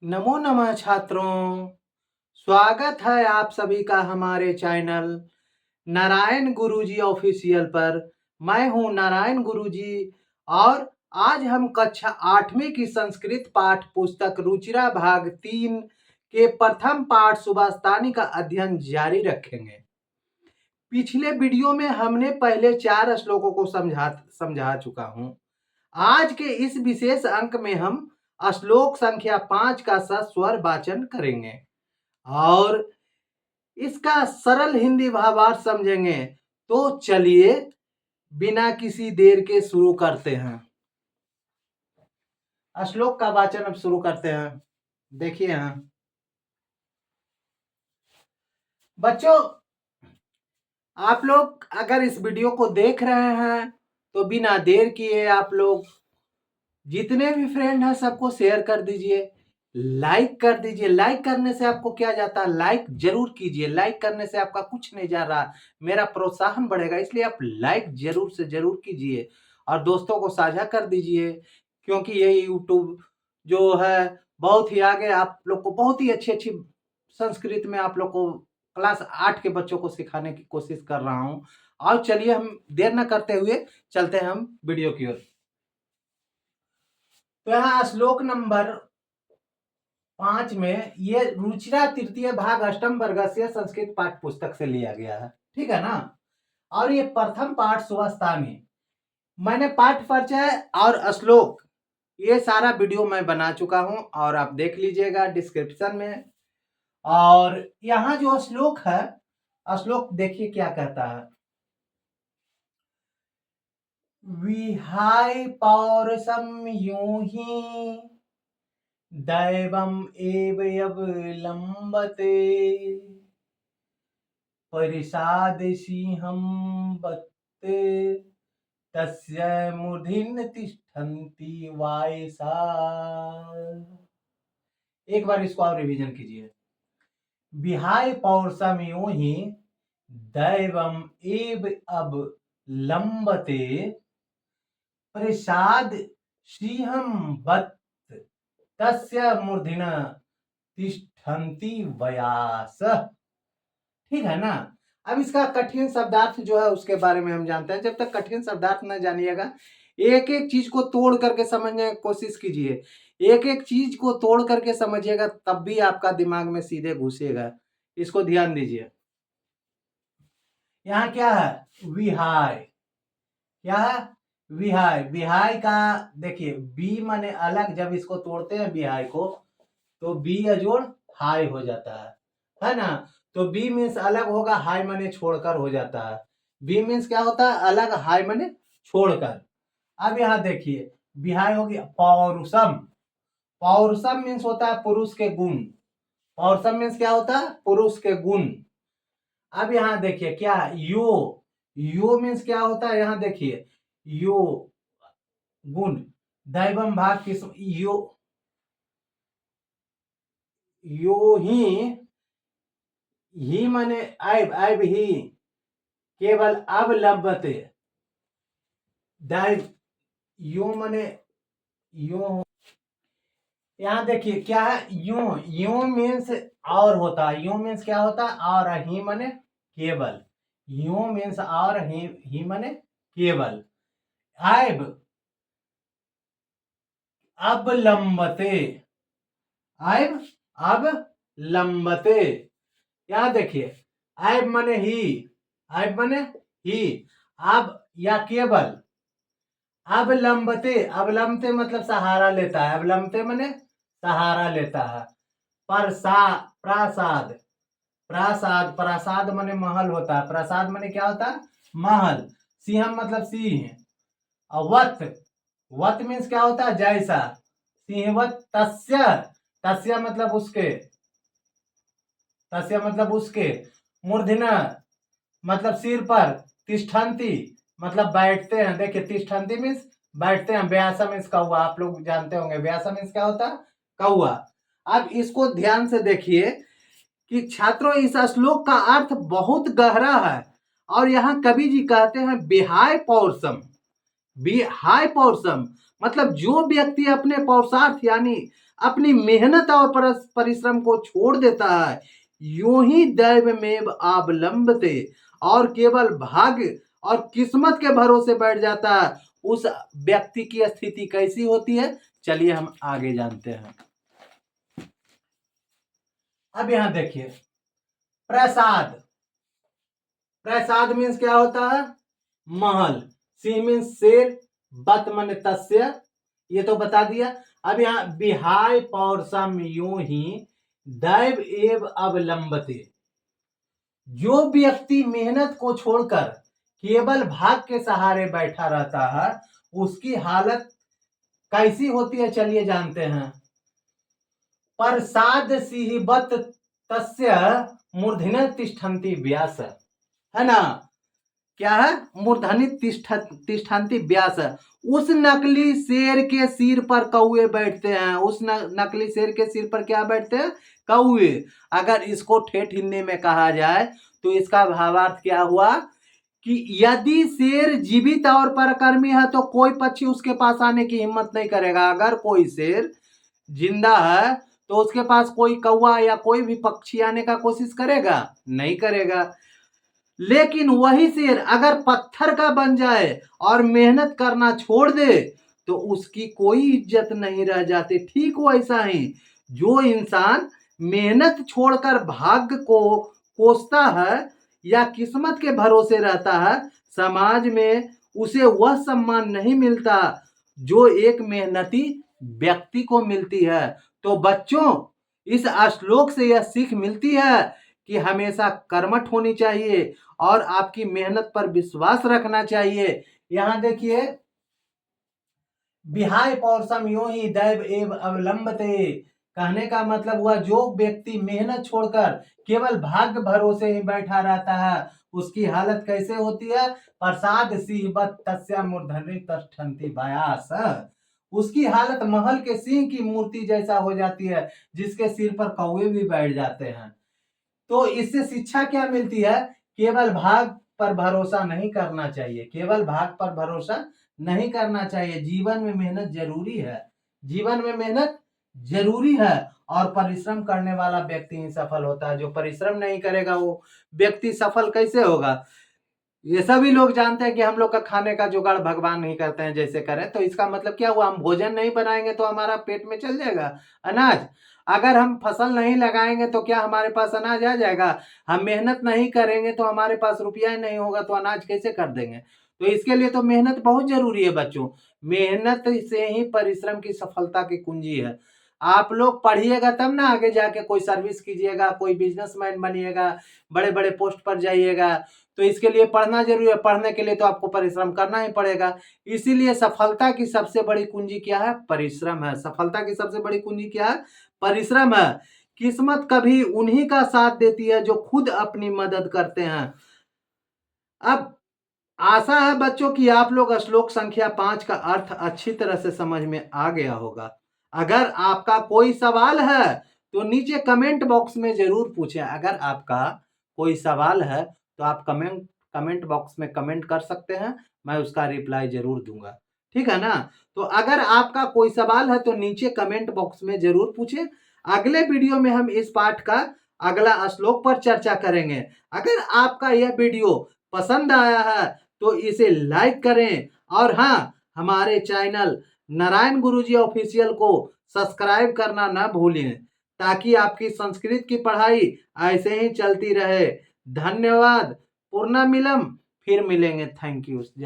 नमो नमः छात्रों। स्वागत है आप सभी का हमारे चैनल नारायण गुरुजी ऑफिशियल पर। मैं हूं नारायण गुरुजी और आज हम कक्षा 8वीं की संस्कृत पाठ पुस्तक रुचिरा भाग 3 के प्रथम पाठ सुभाषतानी का अध्ययन जारी रखेंगे। पिछले वीडियो में हमने पहले 4 श्लोकों को समझा चुका हूं। आज के इस विशेष अंक में हम श्लोक संख्या 5 का सस्वर वाचन करेंगे और इसका सरल हिंदी भावार्थ समझेंगे। तो चलिए बिना किसी देर के शुरू करते हैं। श्लोक का वाचन अब शुरू करते हैं। देखिए यहाँ बच्चों, आप लोग अगर इस वीडियो को देख रहे हैं तो बिना देर किए आप लोग जितने भी फ्रेंड हैं सबको शेयर कर दीजिए, लाइक कर दीजिए। लाइक करने से आपको क्या जाता है, लाइक जरूर कीजिए। लाइक करने से आपका कुछ नहीं जा रहा, मेरा प्रोत्साहन बढ़ेगा, इसलिए आप लाइक जरूर से जरूर कीजिए और दोस्तों को साझा कर दीजिए, क्योंकि ये यूट्यूब जो है बहुत ही आगे आप लोग को बहुत ही अच्छी अच्छी संस्कृत में आप लोग को क्लास 8 के बच्चों को सिखाने की कोशिश कर रहा हूँ। और चलिए हम देर न करते हुए चलते हैं हम वीडियो की ओर। तो यहाँ श्लोक नंबर 5 में ये रुचिरा तृतीय भाग अष्टम वर्ग से संस्कृत पाठ पुस्तक से लिया गया है, ठीक है ना। और ये प्रथम पाठ सुभाषतानी, मैंने पाठ परिचय और श्लोक ये सारा वीडियो मैं बना चुका हूं और आप देख लीजिएगा डिस्क्रिप्शन में। और यहाँ जो श्लोक है, श्लोक देखिए क्या कहता है। विहाय पौरुषम योहि दैवम एव अवलंबते परिषाद सिंहम बत्ते तस्य मूर्धिन तिष्ठन्ति वायसा। एक बार इसको आप रिवीजन कीजिए। विहाय पौरुषम योहि दैवम एव अवलंबते परिषाद सिंहम बत्त तस्य मूर्धिन तिष्ठन्ति वयास। ठीक है ना। अब इसका कठिन शब्दार्थ जो है उसके बारे में हम जानते हैं। जब तक कठिन शब्दार्थ न जानिएगा, एक एक चीज को तोड़ करके समझने की कोशिश कीजिए। एक एक चीज को तोड़ करके समझिएगा, तब भी आपका दिमाग में सीधे घुसेगा। इसको ध्यान दीजिए। यहाँ क्या है, विहाय। क्या है, विहाय। विहाय का देखिए, बी माने अलग, जब इसको तोड़ते हैं विहाय को तो बी अजोड़ हाय हो जाता है ना। तो बी मीन्स अलग होगा, हाय माने छोड़कर हो जाता है। बी मीन्स क्या होता है, अलग, हाय माने छोड़कर। अब यहाँ देखिए, विहाय हो गया पौरुषम। पौरुषम मीन्स होता है पुरुष के गुण। पौरुषम मीन्स क्या होता है, पुरुष के गुण। अब यहाँ देखिए क्या, यो मीन्स क्या होता है, यहाँ देखिए यो गुण। दैवम भाग किस, यो ही माने ऐब ही केवल अब लभते। दैव यो माने यो। यहाँ देखिए क्या है, यू मीन्स और होता है। यू मीन्स क्या होता है, और ही माने केवल। यू मीन्स और ही माने केवल। ऐब अब लंबते, ऐब अब लंबते। यहाँ देखिए ऐब माने ही, ऐब माने ही, अब या केवल। अब लंबते, अब लंबते मतलब सहारा लेता है। अब लंबते माने सहारा लेता है। प्रासाद, प्रासाद, प्रासाद माने महल होता है। प्रासाद माने क्या होता है, महल। सिंह मतलब सिंह। और वत, वत मीन्स क्या होता है, जैसा। सिंहवत तस्य, तस्य मतलब उसके, तस्य मतलब उसके। मूर्धना मतलब सिर पर। तिष्ठन्ति मतलब बैठते हैं। देखिए तिष्ठन्ति मीन्स बैठते हैं। व्यासा मीन्स कौआ, आप लोग जानते होंगे व्यासा मीन्स क्या होता है, कौआ। अब इसको ध्यान से देखिए कि छात्रों इस श्लोक का अर्थ बहुत गहरा है। और यहाँ कवि जी कहते हैं विहाय पौरुषम। विहाय पौरुषम मतलब जो व्यक्ति अपने पौरुषार्थ यानी अपनी मेहनत और परिश्रम को छोड़ देता है, यूं ही दैवमेव अवलंबते, और केवल भाग्य और किस्मत के भरोसे बैठ जाता है, उस व्यक्ति की स्थिति कैसी होती है, चलिए हम आगे जानते हैं। अब यहां देखिए, प्रसाद, प्रसाद मीन्स क्या होता है, महल, सी मीन्स शेर, बत मन तस्य, ये तो बता दिया। अब यहां विहाय पौरुषम यूं ही दैव एव अवलंबते, जो व्यक्ति मेहनत को छोड़कर केवल भाग के सहारे बैठा रहता है, उसकी हालत कैसी होती है, चलिए जानते हैं। प्रसाद सिंहवत तस्य मूर्धन्य तिष्ठन्ति व्यास, है ना, क्या है, मूर्धनि तिष्ठन्ति व्यास, उस नकली शेर के सिर पर कौए बैठते हैं, उस नकली शेर के सिर पर क्या बैठते हैं, कौए। अगर इसको ठेठ हिंदी में कहा जाए तो इसका भावार्थ क्या हुआ कि यदि शेर जीवित और परकर्मी है तो कोई पक्षी उसके पास आने की हिम्मत नहीं करेगा, अगर कोई शेर जिंदा है तो उसके पास कोई कौवा या कोई भी पक्षी आने का कोशिश करेगा, नहीं करेगा। लेकिन वही शेर अगर पत्थर का बन जाए और मेहनत करना छोड़ दे तो उसकी कोई इज्जत नहीं रह जाती। ठीक वैसा ही जो इंसान मेहनत छोड़कर भाग्य को कोसता है या किस्मत के भरोसे रहता है, समाज में उसे वह सम्मान नहीं मिलता जो एक मेहनती व्यक्ति को मिलती है। तो बच्चों, इस श्लोक से यह सीख मिलती है कि हमेशा कर्मठ होनी चाहिए और आपकी मेहनत पर विश्वास रखना चाहिए। यहां देखिए, विहाय पौरुषम यूं ही दैव एव अवलंबते, कहने का मतलब हुआ जो व्यक्ति मेहनत छोड़कर केवल भाग्य भरोसे ही बैठा रहता है, उसकी हालत कैसे होती है, प्रसाद सिंहवत तस्य मूर्धनि तिष्ठन्ति व्यास, उसकी हालत महल के सिंह की मूर्ति जैसा हो जाती है जिसके सिर पर कौवे भी बैठ जाते हैं। तो इससे शिक्षा क्या मिलती है, केवल भाग पर भरोसा नहीं करना चाहिए, केवल भाग पर भरोसा नहीं करना चाहिए। जीवन में मेहनत जरूरी है, जीवन में मेहनत जरूरी है, और परिश्रम करने वाला व्यक्ति ही सफल होता है। जो परिश्रम नहीं करेगा वो व्यक्ति सफल कैसे होगा। ये सभी लोग जानते हैं कि हम लोग का खाने का जुगाड़ भगवान नहीं करते हैं, जैसे करें तो इसका मतलब क्या हुआ, हम भोजन नहीं बनाएंगे तो हमारा पेट में चल जाएगा अनाज। अगर हम फसल नहीं लगाएंगे तो क्या हमारे पास अनाज आ जाएगा। हम मेहनत नहीं करेंगे तो हमारे पास रुपया ही नहीं होगा तो अनाज कैसे कर देंगे। तो इसके लिए तो मेहनत बहुत जरूरी है बच्चों। मेहनत से ही परिश्रम की सफलता की कुंजी है। आप लोग पढ़िएगा तब ना आगे जाके कोई सर्विस कीजिएगा, कोई बिजनेसमैन बनिएगा, बड़े बड़े पोस्ट पर जाइएगा। तो इसके लिए पढ़ना जरूरी है, पढ़ने के लिए तो आपको परिश्रम करना ही पड़ेगा। इसीलिए सफलता की सबसे बड़ी कुंजी क्या है, परिश्रम है। सफलता की सबसे बड़ी कुंजी क्या है, परिश्रम है। किस्मत कभी उन्हीं का साथ देती है जो खुद अपनी मदद करते हैं। अब आशा है बच्चों कि आप लोग श्लोक संख्या 5 का अर्थ अच्छी तरह से समझ में आ गया होगा। अगर आपका कोई सवाल है तो नीचे कमेंट बॉक्स में जरूर पूछें। अगर आपका कोई सवाल है तो आप कमेंट बॉक्स में कमेंट कर सकते हैं, मैं उसका रिप्लाई जरूर दूंगा, ठीक है ना। तो अगर आपका कोई सवाल है तो नीचे कमेंट बॉक्स में जरूर पूछें। अगले वीडियो में हम इस पाठ का अगला श्लोक पर चर्चा करेंगे। अगर आपका यह वीडियो पसंद आया है तो इसे लाइक करें, और हाँ, हमारे चैनल नारायण गुरुजी ऑफिशियल को सब्सक्राइब करना ना भूलें, ताकि आपकी संस्कृत की पढ़ाई ऐसे ही चलती रहे। धन्यवाद, पुनः मिलम, फिर मिलेंगे। Thank you. जय